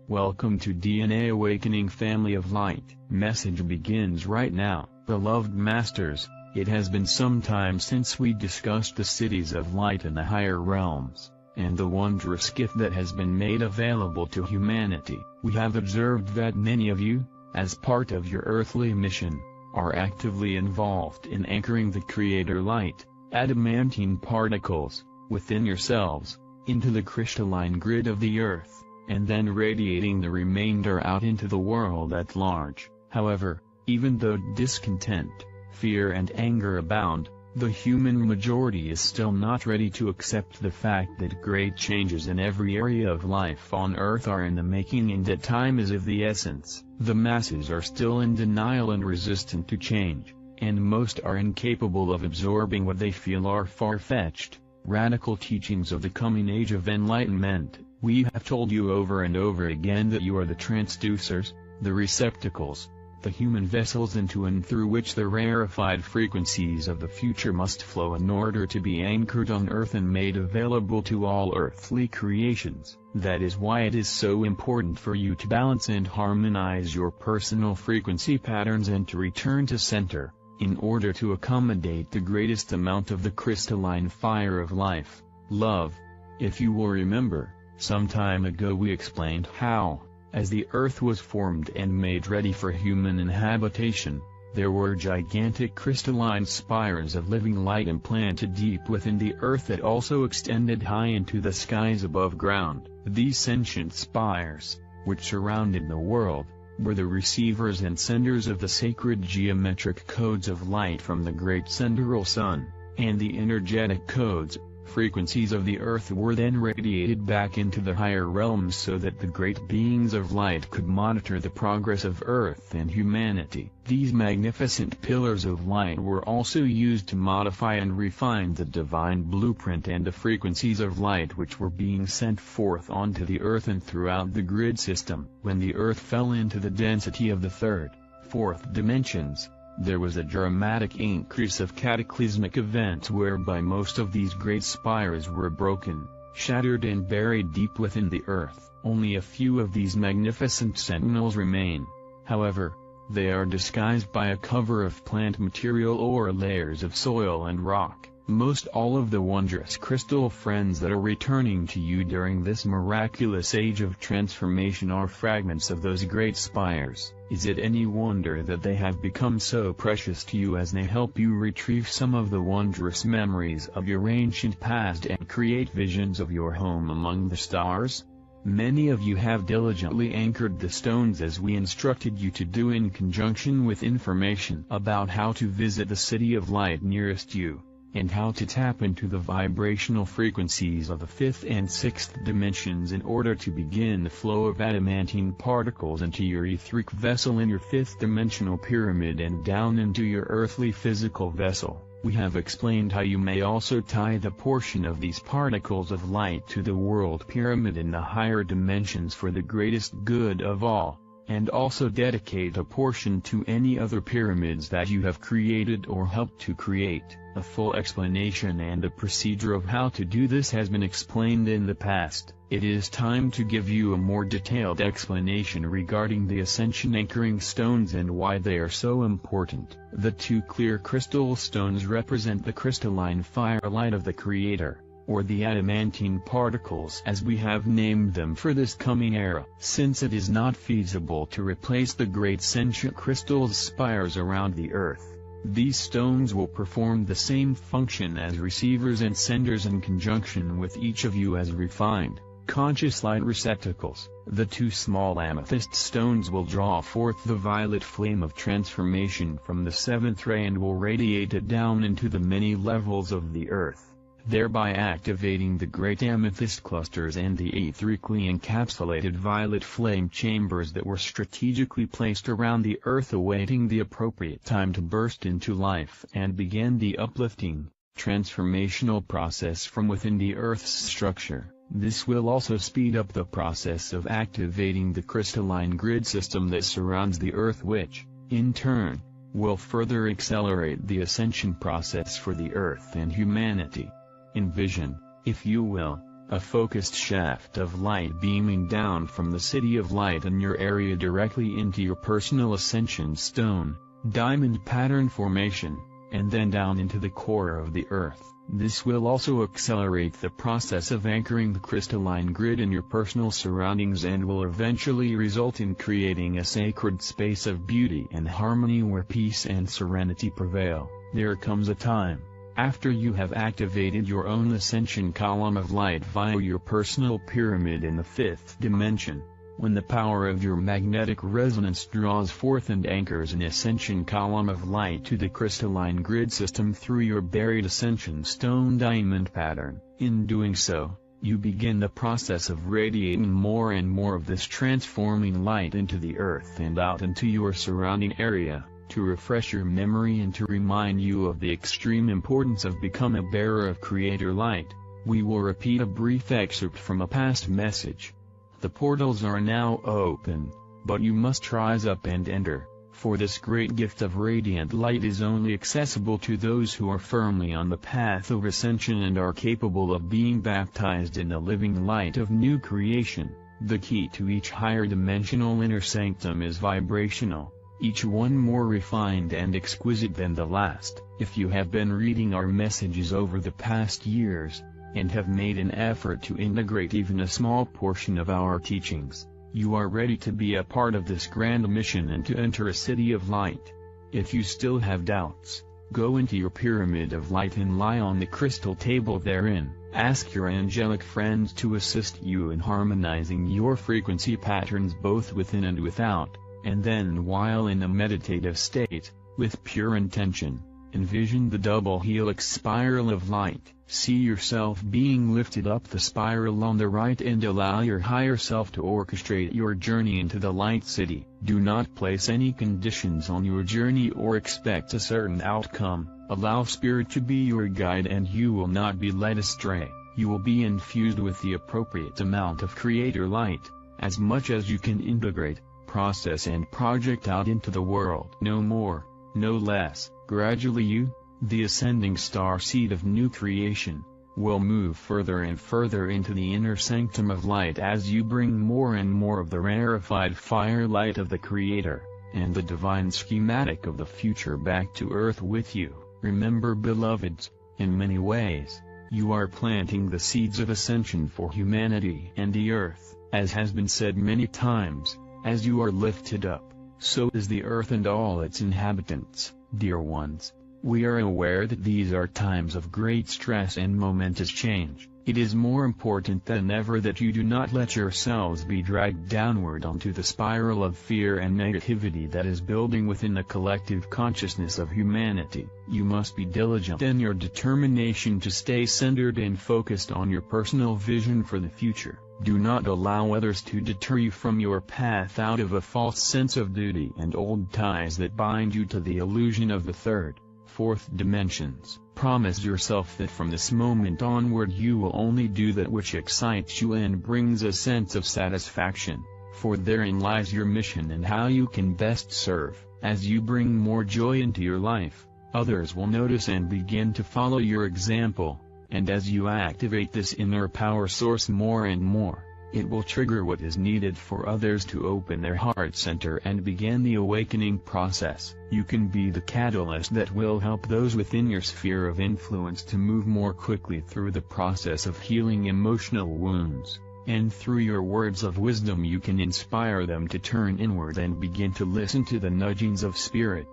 Welcome to DNA Awakening Family of Light. Message begins right now. Beloved Masters, it has been some time since we discussed the cities of light in the higher realms, and the wondrous gift that has been made available to humanity. We have observed that many of you, as part of your earthly mission, are actively involved in anchoring the Creator Light, adamantine particles, within yourselves, into the crystalline grid of the earth, and then radiating the remainder out into the world at large. However, even though discontent, fear and anger abound, the human majority is still not ready to accept the fact that great changes in every area of life on earth are in the making and that time is of the essence. The masses are still in denial and resistant to change, and most are incapable of absorbing what they feel are far-fetched, radical teachings of the coming age of enlightenment. We have told you over and over again that you are the transducers, the receptacles, the human vessels into and through which the rarefied frequencies of the future must flow in order to be anchored on earth and made available to all earthly creations. That is why it is so important for you to balance and harmonize your personal frequency patterns and to return to center, in order to accommodate the greatest amount of the crystalline fire of life, love. If you will remember, some time ago we explained how, as the earth was formed and made ready for human inhabitation, there were gigantic crystalline spires of living light implanted deep within the earth that also extended high into the skies above ground. These sentient spires, which surrounded the world, were the receivers and senders of the sacred geometric codes of light from the great sidereal sun, and the energetic codes, frequencies of the earth were then radiated back into the higher realms so that the great beings of light could monitor the progress of earth and humanity. These magnificent pillars of light were also used to modify and refine the divine blueprint and the frequencies of light which were being sent forth onto the earth and throughout the grid system. When the earth fell into the density of the third, fourth dimensions, there was a dramatic increase of cataclysmic events whereby most of these great spires were broken, shattered and buried deep within the earth. Only a few of these magnificent sentinels remain. However, they are disguised by a cover of plant material or layers of soil and rock. Most all of the wondrous crystal friends that are returning to you during this miraculous age of transformation are fragments of those great spires. Is it any wonder that they have become so precious to you as they help you retrieve some of the wondrous memories of your ancient past and create visions of your home among the stars? Many of you have diligently anchored the stones as we instructed you to do in conjunction with information about how to visit the city of light nearest you, and how to tap into the vibrational frequencies of the fifth and sixth dimensions in order to begin the flow of adamantine particles into your etheric vessel in your fifth dimensional pyramid and down into your earthly physical vessel. We have explained how you may also tie the portion of these particles of light to the world pyramid in the higher dimensions for the greatest good of all, and also dedicate a portion to any other pyramids that you have created or helped to create. A full explanation and a procedure of how to do this has been explained in the past. It is time to give you a more detailed explanation regarding the ascension anchoring stones and why they are so important. The two clear crystal stones represent the crystalline firelight of the Creator, or the adamantine particles as we have named them for this coming era. Since it is not feasible to replace the great sentient crystal spires around the earth, these stones will perform the same function as receivers and senders in conjunction with each of you as refined, conscious light receptacles. The two small amethyst stones will draw forth the violet flame of transformation from the seventh ray and will radiate it down into the many levels of the earth, thereby activating the great amethyst clusters and the etherically encapsulated violet flame chambers that were strategically placed around the earth awaiting the appropriate time to burst into life and begin the uplifting, transformational process from within the earth's structure. This will also speed up the process of activating the crystalline grid system that surrounds the earth, which, in turn, will further accelerate the ascension process for the earth and humanity. Envision, if you will, a focused shaft of light beaming down from the city of light in your area directly into your personal ascension stone, diamond pattern formation, and then down into the core of the earth. This will also accelerate the process of anchoring the crystalline grid in your personal surroundings and will eventually result in creating a sacred space of beauty and harmony where peace and serenity prevail. There comes a time, after you have activated your own ascension column of light via your personal pyramid in the fifth dimension, when the power of your magnetic resonance draws forth and anchors an ascension column of light to the crystalline grid system through your buried ascension stone diamond pattern. In doing so, you begin the process of radiating more and more of this transforming light into the earth and out into your surrounding area, to refresh your memory and to remind you of the extreme importance of becoming a bearer of Creator light. We will repeat a brief excerpt from a past message. The portals are now open, but you must rise up and enter, for this great gift of radiant light is only accessible to those who are firmly on the path of ascension and are capable of being baptized in the living light of new creation. The key to each higher dimensional inner sanctum is vibrational, each one more refined and exquisite than the last. If you have been reading our messages over the past years, and have made an effort to integrate even a small portion of our teachings, you are ready to be a part of this grand mission and to enter a city of light. If you still have doubts, go into your pyramid of light and lie on the crystal table therein. Ask your angelic friends to assist you in harmonizing your frequency patterns both within and without, and then while in a meditative state, with pure intention, envision the double helix spiral of light. See yourself being lifted up the spiral on the right and allow your higher self to orchestrate your journey into the light city. Do not place any conditions on your journey or expect a certain outcome. Allow Spirit to be your guide and you will not be led astray. You will be infused with the appropriate amount of Creator light, as much as you can integrate, process and project out into the world. No more, no less. Gradually you, the ascending star seed of new creation, will move further and further into the inner sanctum of light as you bring more and more of the rarefied firelight of the Creator, and the divine schematic of the future back to earth with you. Remember, beloveds, in many ways, you are planting the seeds of ascension for humanity and the earth. As has been said many times, as you are lifted up, so is the earth and all its inhabitants. Dear ones, we are aware that these are times of great stress and momentous change. It is more important than ever that you do not let yourselves be dragged downward onto the spiral of fear and negativity that is building within the collective consciousness of humanity. You must be diligent in your determination to stay centered and focused on your personal vision for the future. Do not allow others to deter you from your path out of a false sense of duty and old ties that bind you to the illusion of the third, fourth dimensions. Promise yourself that from this moment onward you will only do that which excites you and brings a sense of satisfaction, for therein lies your mission and how you can best serve. As you bring more joy into your life, others will notice and begin to follow your example, and as you activate this inner power source more and more, it will trigger what is needed for others to open their heart center and begin the awakening process. You can be the catalyst that will help those within your sphere of influence to move more quickly through the process of healing emotional wounds, and through your words of wisdom you can inspire them to turn inward and begin to listen to the nudgings of Spirit.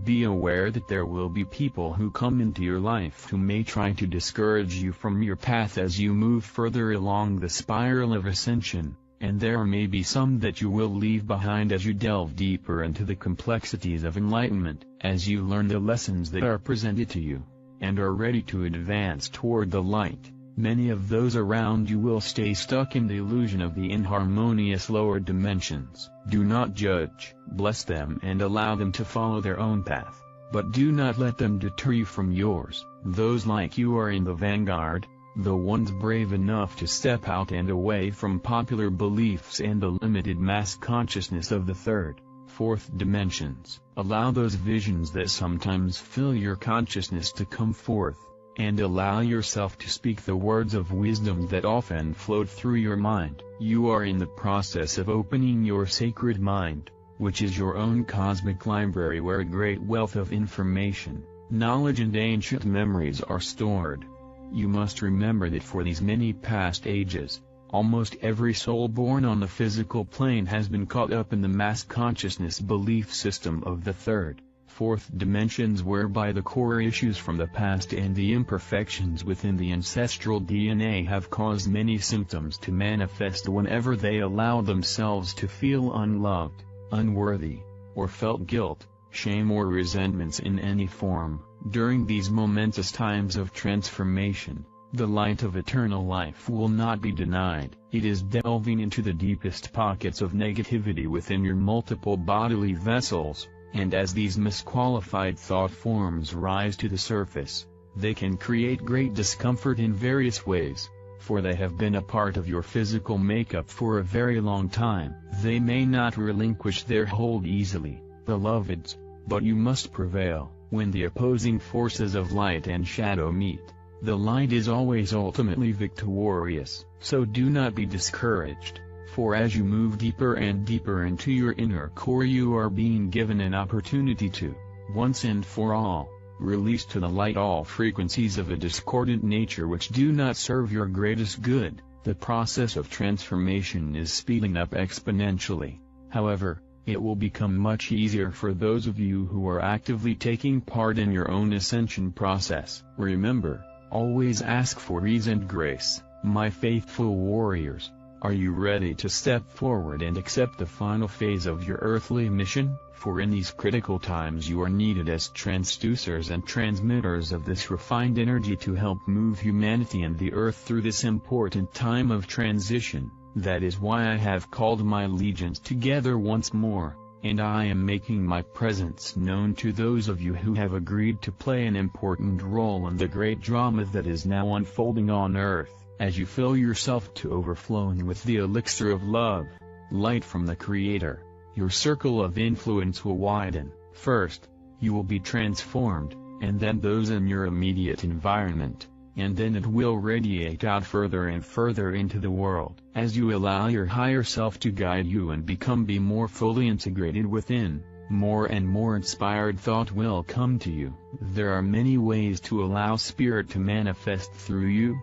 Be aware that there will be people who come into your life who may try to discourage you from your path as you move further along the spiral of ascension, and there may be some that you will leave behind as you delve deeper into the complexities of enlightenment. As you learn the lessons that are presented to you, and are ready to advance toward the light, many of those around you will stay stuck in the illusion of the inharmonious lower dimensions. Do not judge, bless them and allow them to follow their own path, but do not let them deter you from yours. Those like you are in the vanguard, the ones brave enough to step out and away from popular beliefs and the limited mass consciousness of the third, fourth dimensions. Allow those visions that sometimes fill your consciousness to come forth, and allow yourself to speak the words of wisdom that often float through your mind. You are in the process of opening your sacred mind, which is your own cosmic library where a great wealth of information, knowledge and ancient memories are stored. You must remember that for these many past ages, almost every soul born on the physical plane has been caught up in the mass consciousness belief system of the third, fourth dimensions, whereby the core issues from the past and the imperfections within the ancestral DNA have caused many symptoms to manifest whenever they allow themselves to feel unloved, unworthy, or felt guilt, shame or resentments in any form. During these momentous times of transformation, the light of eternal life will not be denied. It is delving into the deepest pockets of negativity within your multiple bodily vessels, and as these misqualified thought forms rise to the surface, they can create great discomfort in various ways, for they have been a part of your physical makeup for a very long time. They may not relinquish their hold easily, beloveds, but you must prevail. When the opposing forces of light and shadow meet, the light is always ultimately victorious. So do not be discouraged, for as you move deeper and deeper into your inner core, you are being given an opportunity to, once and for all, release to the light all frequencies of a discordant nature which do not serve your greatest good. The process of transformation is speeding up exponentially. However, it will become much easier for those of you who are actively taking part in your own ascension process. Remember, always ask for ease and grace, my faithful warriors. Are you ready to step forward and accept the final phase of your earthly mission? For in these critical times you are needed as transducers and transmitters of this refined energy to help move humanity and the earth through this important time of transition. That is why I have called my legions together once more, and I am making my presence known to those of you who have agreed to play an important role in the great drama that is now unfolding on earth. As you fill yourself to overflowing with the elixir of love, light from the Creator, your circle of influence will widen. First, you will be transformed, and then those in your immediate environment, and then it will radiate out further and further into the world. As you allow your higher self to guide you and be more fully integrated within, more and more inspired thought will come to you. There are many ways to allow Spirit to manifest through you.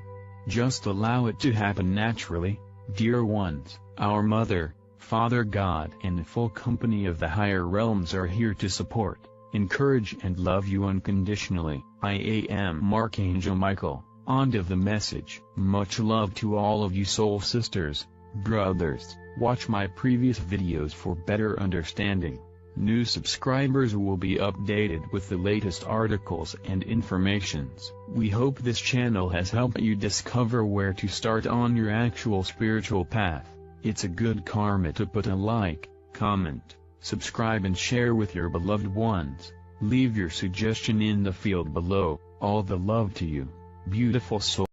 Just allow it to happen naturally. Dear ones, our Mother, Father God and the full company of the higher realms are here to support, encourage and love you unconditionally. I am Archangel Michael, on to the message. Much love to all of you soul sisters, brothers. Watch my previous videos for better understanding. New subscribers will be updated with the latest articles and informations. We hope this channel has helped you discover where to start on your actual spiritual path. It's a good karma to put a like, comment, subscribe and share with your beloved ones. Leave your suggestion in the field below. All the love to you, beautiful soul.